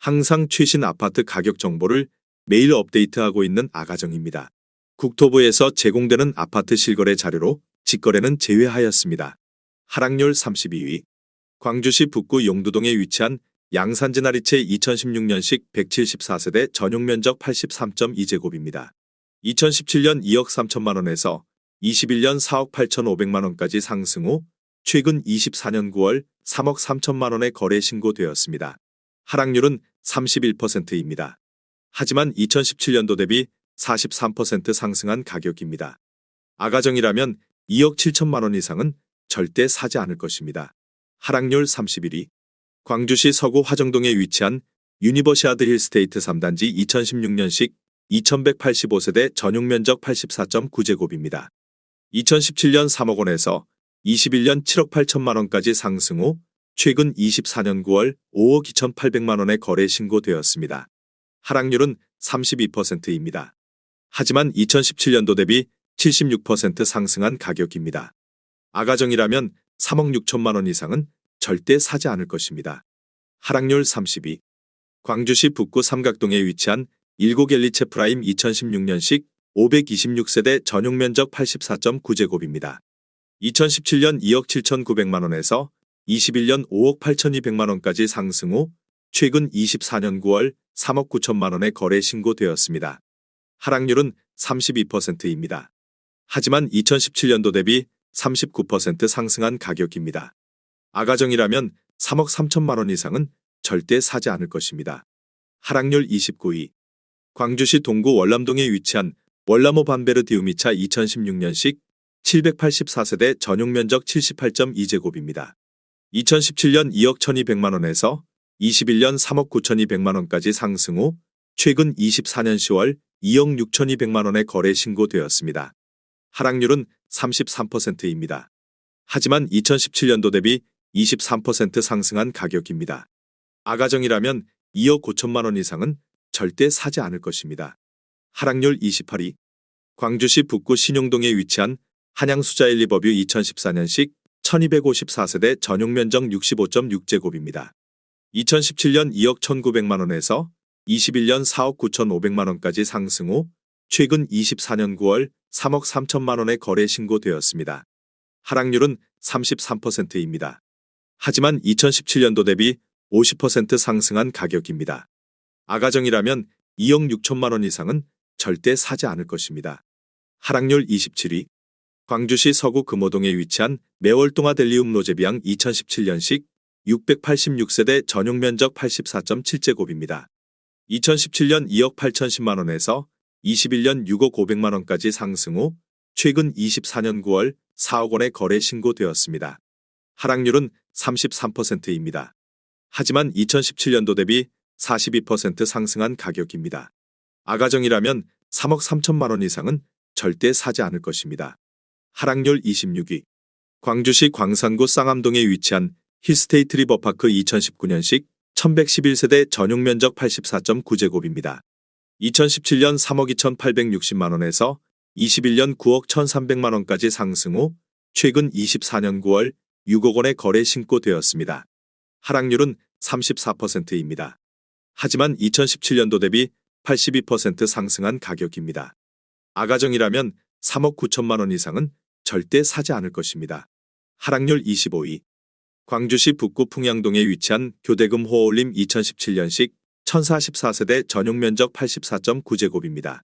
항상 최신 아파트 가격 정보를 매일 업데이트하고 있는 아가정입니다. 국토부에서 제공되는 아파트 실거래 자료로 직거래는 제외하였습니다. 하락률 32위. 광주시 북구 용두동에 위치한 양산진아리채 2016년식 174세대 전용면적 83.2제곱입니다. 2017년 2억 3천만 원에서 21년 4억 8천5백만 원까지 상승 후 최근 24년 9월 3억 3천만 원에 거래 신고되었습니다. 하락률은 31%입니다. 하지만 2017년도 대비 43% 상승한 가격입니다. 아가정이라면 2억 7천만 원 이상은 절대 사지 않을 것입니다. 하락률 31위. 광주시 서구 화정동에 위치한 유니버시아드 힐스테이트 3단지 2016년식 2185세대 전용면적 84.9제곱입니다. 2017년 3억 원에서 21년 7억 8천만 원까지 상승 후 최근 24년 9월 5억 2,800만 원에 거래 신고되었습니다. 하락률은 32%입니다. 하지만 2017년도 대비 76% 상승한 가격입니다. 아가정이라면 3억 6천만 원 이상은 절대 사지 않을 것입니다. 하락률 32. 광주시 북구 삼각동에 위치한 일고갤리체 프라임 2016년식 526세대 전용면적 84.9제곱입니다. 2017년 2억 7,900만 원에서 21년 5억 8,200만 원까지 상승 후 최근 24년 9월 3억 9천만 원에 거래 신고되었습니다. 하락률은 32%입니다. 하지만 2017년도 대비 39% 상승한 가격입니다. 아가정이라면 3억 3천만 원 이상은 절대 사지 않을 것입니다. 하락률 29위. 광주시 동구 월남동에 위치한 월남호 반베르디우미차 2016년식 784세대 전용면적 78.2제곱입니다. 2017년 2억 1,200만 원에서 21년 3억 9,200만 원까지 상승 후 최근 24년 10월 2억 6,200만 원에 거래 신고되었습니다. 하락률은 33%입니다. 하지만 2017년도 대비 23% 상승한 가격입니다. 아가정이라면 2억 5천만 원 이상은 절대 사지 않을 것입니다. 하락률 28위. 광주시 북구 신용동에 위치한 한양수자일리버뷰 2014년식 1254세대 전용면적 65.6제곱입니다. 2017년 2억 1,900만 원에서 21년 4억 9,500만 원까지 상승 후 최근 24년 9월 3억 3천만 원에 거래 신고되었습니다. 하락률은 33%입니다. 하지만 2017년도 대비 50% 상승한 가격입니다. 아가정이라면 2억 6천만 원 이상은 절대 사지 않을 것입니다. 하락률 27위. 광주시 서구 금호동에 위치한 매월동아 델리움 로제비앙 2017년식 686세대 전용면적 84.7제곱입니다. 2017년 2억 8천십만 원에서 21년 6억 5백만 원까지 상승 후 최근 24년 9월 4억 원에 거래 신고되었습니다. 하락률은 33%입니다. 하지만 2017년도 대비 42% 상승한 가격입니다. 아가정이라면 3억 3천만 원 이상은 절대 사지 않을 것입니다. 하락률 26위. 광주시 광산구 쌍암동에 위치한 힐스테이트 리버파크 2019년식 1111세대 전용면적 84.9제곱입니다. 2017년 3억 2,860만 원에서 21년 9억 1,300만 원까지 상승 후 최근 24년 9월 6억 원에 거래 신고되었습니다. 하락률은 34%입니다. 하지만 2017년도 대비 82% 상승한 가격입니다. 아가정이라면 3억 9천만 원 이상은 절대 사지 않을 것입니다. 하락률 25위. 광주시 북구 풍양동에 위치한 교대금 호어올림 2017년식 1044세대 전용면적 84.9제곱입니다.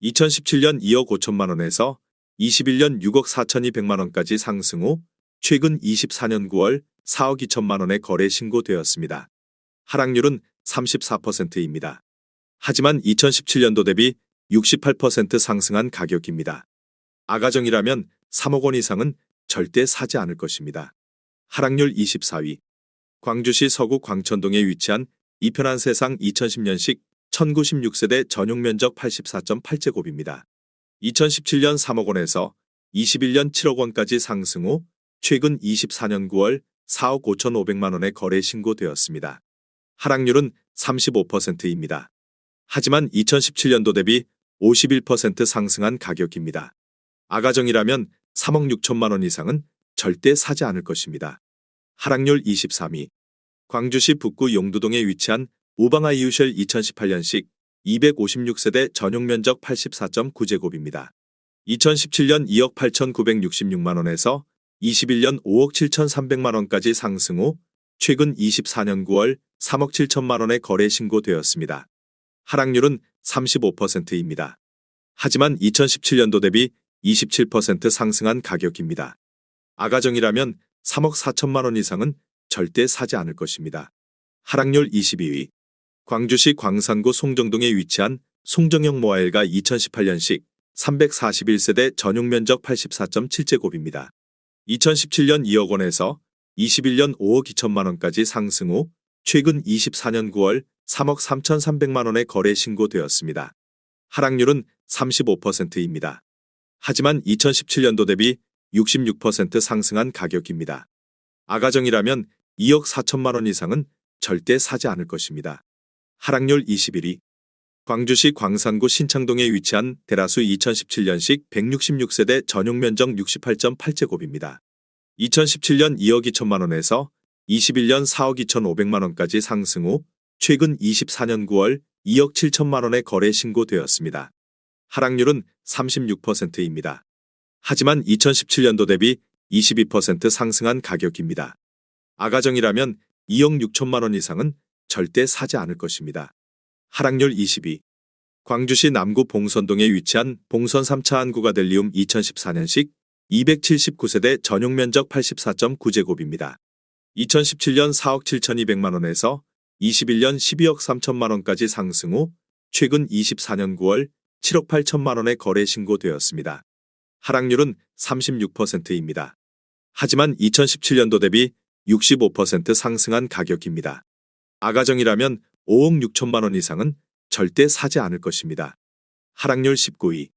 2017년 2억 5천만 원에서 21년 6억 4,200만 원까지 상승 후 최근 24년 9월 4억 2천만 원에 거래 신고되었습니다. 하락률은 34%입니다. 하지만 2017년도 대비 68% 상승한 가격입니다. 아가정이라면 3억 원 이상은 절대 사지 않을 것입니다. 하락률 24위. 광주시 서구 광천동에 위치한 이편한 세상 2010년식 1096세대 전용면적 84.8제곱입니다. 2017년 3억 원에서 21년 7억 원까지 상승 후 최근 24년 9월 4억 5,500만 원에 거래 신고되었습니다. 하락률은 35%입니다. 하지만 2017년도 대비 51% 상승한 가격입니다. 아가정이라면 3억 6천만 원 이상은 절대 사지 않을 것입니다. 하락률 23위. 광주시 북구 용두동에 위치한 오방아 이유셜 2018년식 256세대 전용 면적 84.9제곱입니다. 2017년 2억 8,966만원에서 21년 5억 7,300만원까지 상승 후 최근 24년 9월 3억 7천만원에 거래 신고되었습니다. 하락률은 35%입니다. 하지만 2017년도 대비 27% 상승한 가격입니다. 아가정이라면 3억 4천만원 이상은 절대 사지 않을 것입니다. 하락률 22위. 광주시 광산구 송정동에 위치한 송정형 모아일가 2018년식 341세대 전용 면적 84.7제곱입니다. 2017년 2억 원에서 21년 5억 2천만원까지 상승 후 최근 24년 9월 3억 3,300만원에 거래 신고되었습니다. 하락률은 35%입니다. 하지만 2017년도 대비 66% 상승한 가격입니다. 아가정이라면 2억 4천만원 이상은 절대 사지 않을 것입니다. 하락률 21위. 광주시 광산구 신창동에 위치한 대라수 2017년식 166세대 전용 면적 68.8제곱입니다. 2017년 2억 2천만원에서 21년 4억 2,500만원까지 상승 후 최근 24년 9월 2억 7천만원에 거래 신고되었습니다. 하락률은 36%입니다. 하지만 2017년도 대비 22% 상승한 가격입니다. 아가정이라면 2억 6천만원 이상은 절대 사지 않을 것입니다. 하락률 22. 광주시 남구 봉선동에 위치한 봉선 3차 한구가 델리움 2014년식 279세대 전용 면적 84.9제곱입니다. 2017년 4억 7,200만원에서 21년 12억 3천만원까지 상승 후 최근 24년 9월 7억 8천만원에 거래 신고되었습니다. 하락률은 36%입니다. 하지만 2017년도 대비 65% 상승한 가격입니다. 아가정이라면 5억 6천만원 이상은 절대 사지 않을 것입니다. 하락률 19위.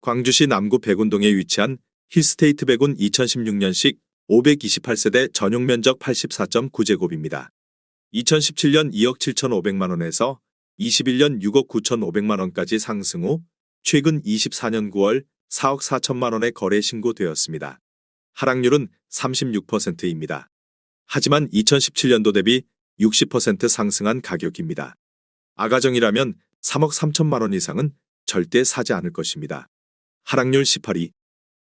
광주시 남구 백운동에 위치한 힐스테이트 백운 2016년식 528세대 전용 면적 84.9제곱입니다. 2017년 2억 7,500만원에서 21년 6억 9,500만원까지 상승 후 최근 24년 9월 4억 4천만원에 거래 신고되었습니다. 하락률은 36%입니다. 하지만 2017년도 대비 60% 상승한 가격입니다. 아가정이라면 3억 3천만원 이상은 절대 사지 않을 것입니다. 하락률 18위.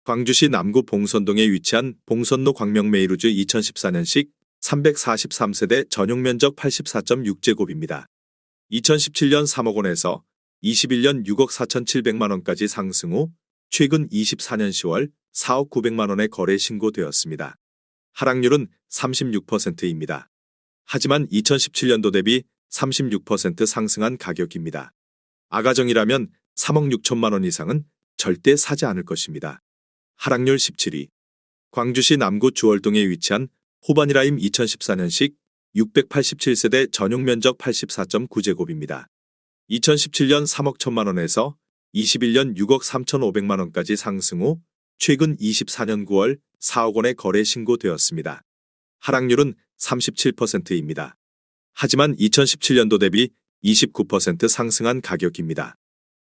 광주시 남구 봉선동에 위치한 봉선로 광명메이루즈 2014년식 343세대 전용 면적 84.6제곱입니다. 2017년 3억 원에서 21년 6억 4,700만원까지 상승 후 최근 24년 10월 4억 900만원에 거래 신고되었습니다. 하락률은 36%입니다. 하지만 2017년도 대비 36% 상승한 가격입니다. 아가정이라면 3억 6천만원 이상은 절대 사지 않을 것입니다. 하락률 17위. 광주시 남구 주월동에 위치한 호바니라임 2014년식 687세대 전용 면적 84.9제곱입니다. 2017년 3억 1천만원에서 21년 6억 3,500만원까지 상승 후 최근 24년 9월 4억 원에 거래 신고되었습니다. 하락률은 37%입니다. 하지만 2017년도 대비 29% 상승한 가격입니다.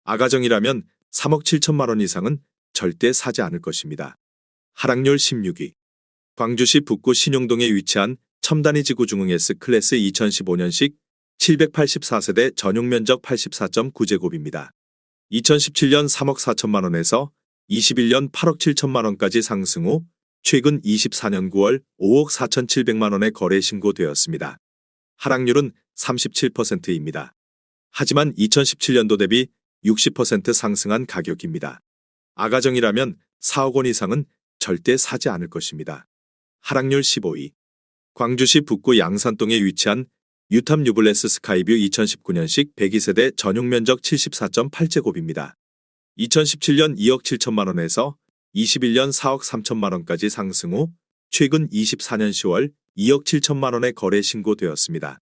아가정이라면 3억 7천만원 이상은 절대 사지 않을 것입니다. 하락률 16위. 광주시 북구 신용동에 위치한 첨단이지구 중흥 S클래스 2015년식 784세대 전용 면적 84.9제곱입니다. 2017년 3억 4천만원에서 21년 8억 7천만원까지 상승 후 최근 24년 9월 5억 4,700만원에 거래 신고되었습니다. 하락률은 37%입니다. 하지만 2017년도 대비 60% 상승한 가격입니다. 아가정이라면 4억 원 이상은 절대 사지 않을 것입니다. 하락률 15위. 광주시 북구 양산동에 위치한 유탐 뉴블레스 스카이뷰 2019년식 102세대 전용 면적 74.8제곱입니다. 2017년 2억 7천만원에서 21년 4억 3천만원까지 상승 후 최근 24년 10월 2억 7천만원에 거래 신고되었습니다.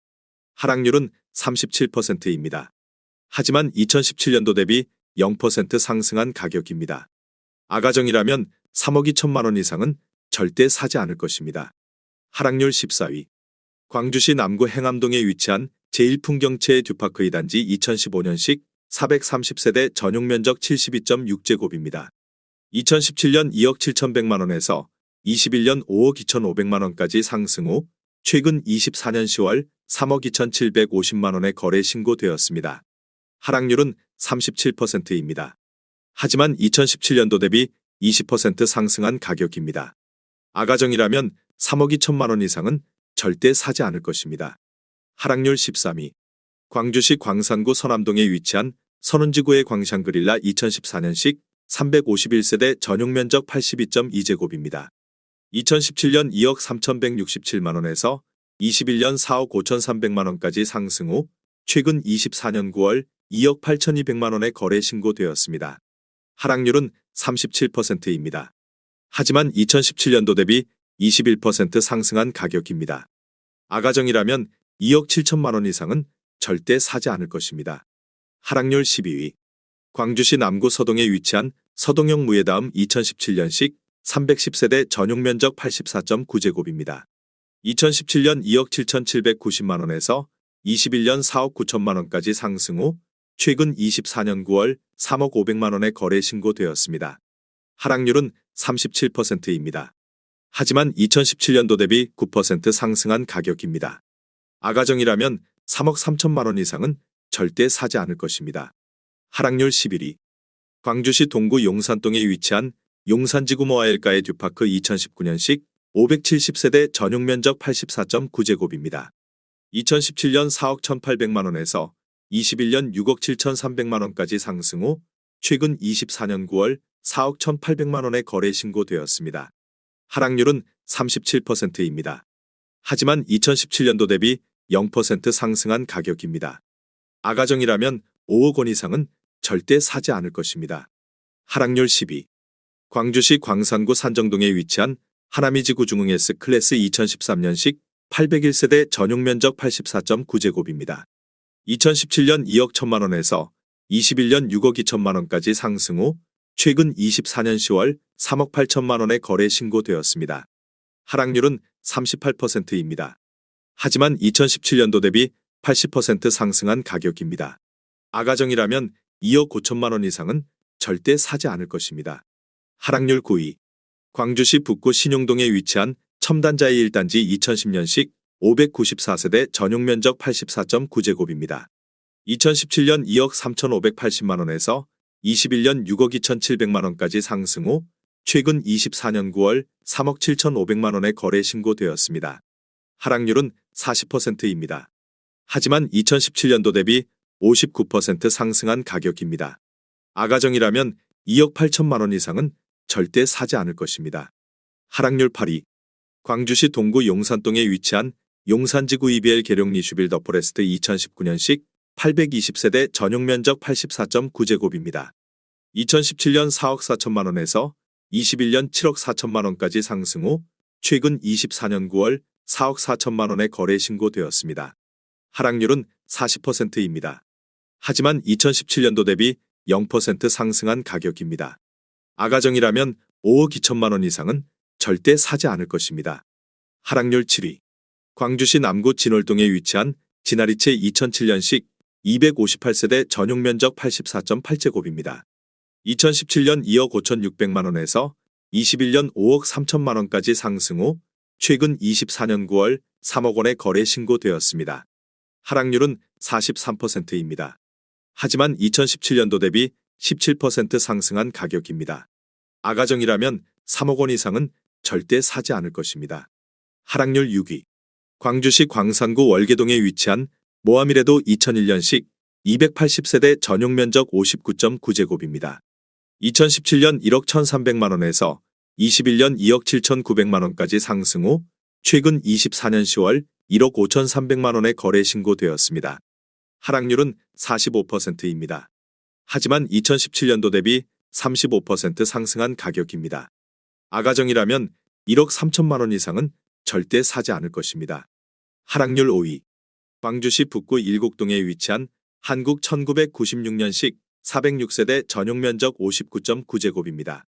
하락률은 37%입니다. 하지만 2017년도 대비 0% 상승한 가격입니다. 아가정이라면 3억 2천만원 이상은 절대 사지 않을 것입니다. 하락률 14위. 광주시 남구 행암동에 위치한 제1풍경채 듀파크 2단지 2015년식 430세대 전용 면적 72.6제곱입니다. 2017년 2억 7,100만원에서 21년 5억 2,500만원까지 상승 후 최근 24년 10월 3억 2,750만 원의 거래 신고되었습니다. 하락률은 37%입니다. 하지만 2017년도 대비 20% 상승한 가격입니다. 아가정이라면 3억 2천만 원 이상은 절대 사지 않을 것입니다. 하락률 13위. 광주시 광산구 서남동에 위치한 선운지구의 광샹그릴라 2014년식 351세대 전용 면적 82.2제곱입니다. 2017년 2억 3,167만 원에서 21년 4억 5,300만 원까지 상승 후 최근 24년 9월 2억 8,200만 원에 거래 신고되었습니다. 하락률은 37%입니다. 하지만 2017년도 대비 21% 상승한 가격입니다. 아가정이라면 2억 7천만 원 이상은 절대 사지 않을 것입니다. 하락률 12위. 광주시 남구 서동에 위치한 서동형 무예다음 2017년식 310세대 전용 면적 84.9제곱입니다. 2017년 2억 7,790만 원에서 21년 4억 9천만 원까지 상승 후 최근 24년 9월 3억 500만 원에 거래 신고되었습니다. 하락률은 37%입니다. 하지만 2017년도 대비 9% 상승한 가격입니다. 아가정이라면 3억 3천만 원 이상은 절대 사지 않을 것입니다. 하락률 11위. 광주시 동구 용산동에 위치한 용산지구 모아일가의 듀파크 2019년식 570세대 전용 면적 84.9제곱입니다. 2017년 4억 1,800만 원에서 21년 6억 7,300만 원까지 상승 후 최근 24년 9월 4억 1,800만 원에 거래 신고되었습니다. 하락률은 37%입니다. 하지만 2017년도 대비 0% 상승한 가격입니다. 아가정이라면 5억 원 이상은 절대 사지 않을 것입니다. 하락률 10위. 광주시 광산구 산정동에 위치한 하나미지구 중흥 S클래스 2013년식 801세대 전용 면적 84.9제곱입니다. 2017년 2억 1천만 원에서 21년 6억 2천만 원까지 상승 후 최근 24년 10월 3억 8천만 원에 거래 신고되었습니다. 하락률은 38%입니다. 하지만 2017년도 대비 80% 상승한 가격입니다. 아가정이라면 2억 5천만 원 이상은 절대 사지 않을 것입니다. 하락률 9위. 광주시 북구 신용동에 위치한 첨단자이 1단지 2010년식 594세대 전용 면적 84.9제곱입니다. 2017년 2억 3,580만 원에서 21년 6억 2,700만 원까지 상승 후 최근 24년 9월 3억 7,500만 원에 거래 신고되었습니다. 하락률은 40%입니다. 하지만 2017년도 대비 59% 상승한 가격입니다. 아가정이라면 2억 8천만 원 이상은 절대 사지 않을 것입니다. 하락률 8위. 광주시 동구 용산동에 위치한 용산지구 EBL 계룡 리슈빌 더 포레스트 2019년식 820세대 전용 면적 84.9제곱입니다. 2017년 4억 4천만 원에서 21년 7억 4천만 원까지 상승 후 최근 24년 9월 4억 4천만 원에 거래 신고되었습니다. 하락률은 40%입니다. 하지만 2017년도 대비 0% 상승한 가격입니다. 아가정이라면 5억 2천만 원 이상은 절대 사지 않을 것입니다. 하락률 7위. 광주시 남구 진월동에 위치한 진아리체 2007년식 258세대 전용 면적 84.8제곱입니다. 2017년 2억 5,600만 원에서 21년 5억 3천만 원까지 상승 후 최근 24년 9월 3억 원에 거래 신고되었습니다. 하락률은 43%입니다. 하지만 2017년도 대비 17% 상승한 가격입니다. 아가정이라면 3억 원 이상은 절대 사지 않을 것입니다. 하락률 6위. 광주시 광산구 월계동에 위치한 모하미레도 2001년식 280세대 전용 면적 59.9제곱입니다. 2017년 1억 1,300만 원에서 21년 2억 7,900만 원까지 상승 후 최근 24년 10월 1억 5,300만 원에 거래 신고되었습니다. 하락률은 45%입니다. 하지만 2017년도 대비 35% 상승한 가격입니다. 아가정이라면 1억 3천만 원 이상은 절대 사지 않을 것입니다. 하락률 5위. 광주시 북구 일곡동에 위치한 한국 1996년식 406세대 전용 면적 59.9제곱입니다.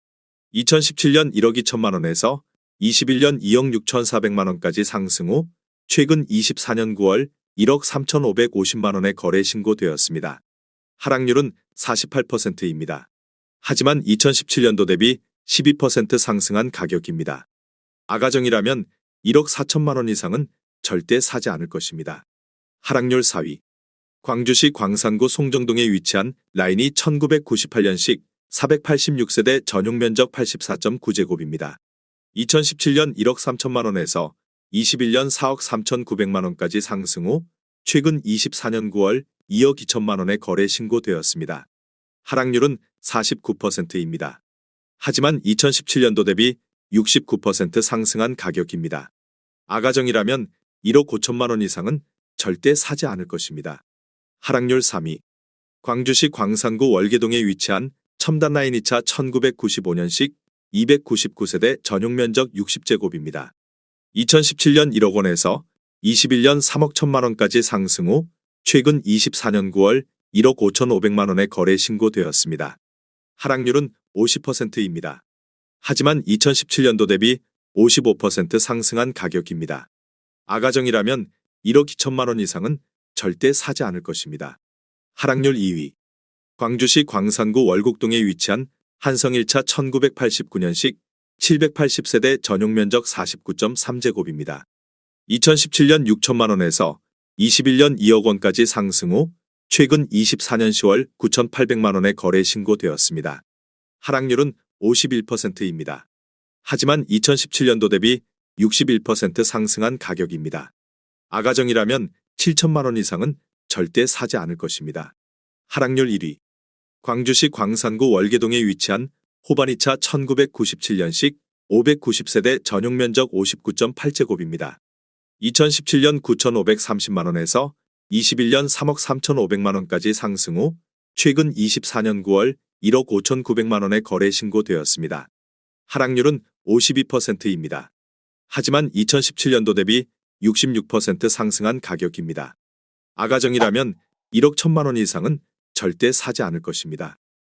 2017년 1억 2천만 원에서 21년 2억 6,400만 원까지 상승 후 최근 24년 9월 1억 3,550만 원에 거래 신고되었습니다. 하락률은 48%입니다. 하지만 2017년도 대비 12% 상승한 가격입니다. 아가정이라면 1억 4천만 원 이상은 절대 사지 않을 것입니다. 하락률 4위. 광주시 광산구 송정동에 위치한 라인이 1998년식 486세대 전용 면적 84.9제곱입니다. 2017년 1억 3천만 원에서 21년 4억 3,900만 원까지 상승 후 최근 24년 9월 2억 2천만 원에 거래 신고되었습니다. 하락률은 49%입니다. 하지만 2017년도 대비 69% 상승한 가격입니다. 아가정이라면 1억 5천만 원 이상은 절대 사지 않을 것입니다. 하락률 3위. 광주시 광산구 월계동에 위치한 첨단라인 2차 1995년식 299세대 전용 면적 60제곱입니다. 2017년 1억 원에서 21년 3억 1천만 원까지 상승 후 최근 24년 9월 1억 5,500만 원에 거래 신고되었습니다. 하락률은 50%입니다. 하지만 2017년도 대비 55% 상승한 가격입니다. 아가정이라면 1억 2천만 원 이상은 절대 사지 않을 것입니다. 하락률 2위. 광주시 광산구 월곡동에 위치한 한성 1차 1989년식 780세대 전용 면적 49.3제곱입니다. 2017년 6천만 원에서 21년 2억 원까지 상승 후 최근 24년 10월 9,800만 원에 거래 신고되었습니다. 하락률은 51%입니다. 하지만 2017년도 대비 61% 상승한 가격입니다. 아가정이라면 7천만 원 이상은 절대 사지 않을 것입니다. 하락률 1위. 광주시 광산구 월계동에 위치한 호반 2차 1997년식 590세대 전용 면적 59.8제곱입니다. 2017년 9,530만 원에서 21년 3억 3,500만 원까지 상승 후 최근 24년 9월 1억 5,900만 원에 거래 신고되었습니다. 하락률은 52%입니다. 하지만 2017년도 대비 66% 상승한 가격입니다. 아가정이라면 1억 1천만 원 이상은 절대 사지 않을 것입니다.